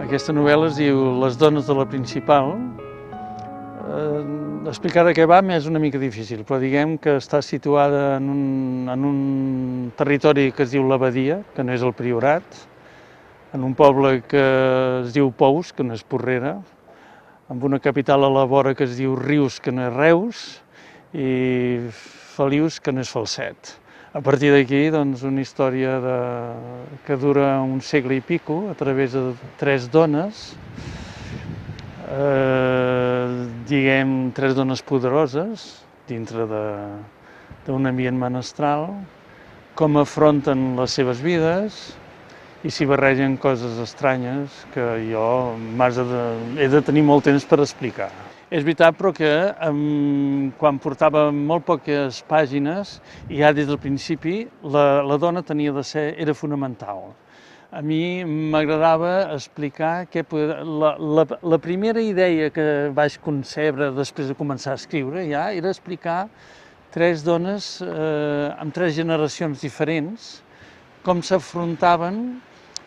Aquesta novel·la es diu Les dones de la principal. Explicar de què va és una mica difícil, però diguem que està situada en un territori que es diu l'Abadia, que no és el Priorat, en un poble que es diu Pous, que no és Porrera, amb una capital a la vora que es diu Rius, que no és Reus, i Felius, que no és Falset. A partir d'aquí, doncs, una història que dura un segle i pico, a través de 3 dones, diguem, 3 dones poderoses, dintre d'un ambient menestral, com afronten les seves vides i s'hi barregen coses estranyes que jo he de tenir molt temps per explicar. És veritat, però, que quan portava molt poques pàgines, i ja des del principi, la dona era fonamental. A mi m'agradava explicar la primera idea que vaig concebre després de començar a escriure ja era explicar 3 dones amb 3 generacions diferents, com s'afrontaven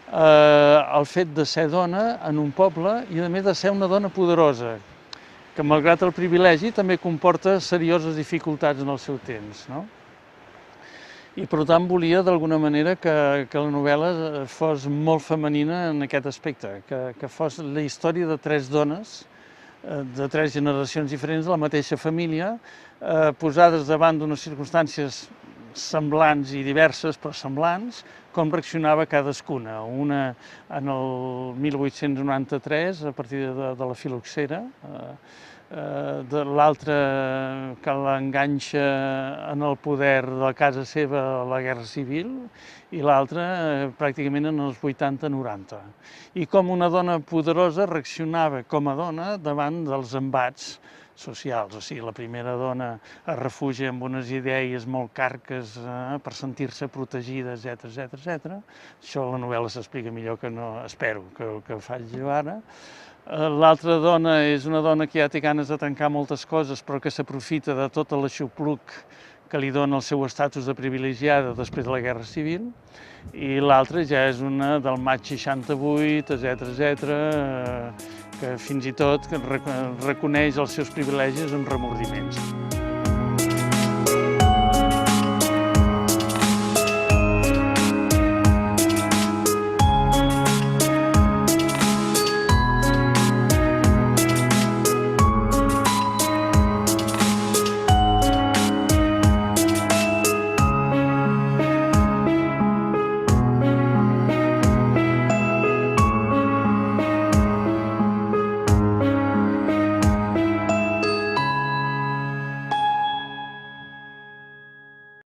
al fet de ser dona en un poble i a més de ser una dona poderosa, que malgrat el privilegi també comporta serioses dificultats en el seu temps, no? I per tant volia d'alguna manera que la novel·la fos molt femenina en aquest aspecte, que fos la història de 3 dones de 3 generacions diferents de la mateixa família, posades davant d'unes circumstàncies semblants i diverses, però semblants, com reaccionava cadascuna. Una en el 1893, a partir de la filoxera, l'altra que l'enganxa en el poder de la casa seva a la Guerra Civil i l'altra pràcticament en els 80-90. I com una dona poderosa reaccionava com a dona davant dels embats socials. O sigui, la primera dona es refugia amb unes idees molt carques per sentir-se protegida, etc. Això a la novel·la s'explica millor que no, espero, que ho faig jo ara. L'altra dona és una dona que ja té ganes de tancar moltes coses, però que s'aprofita de tot l'aixopluc que li dona el seu estatus de privilegiada després de la Guerra Civil, i l'altra ja és una del maig 68, etc., que fins i tot reconeix els seus privilegis amb remordiments.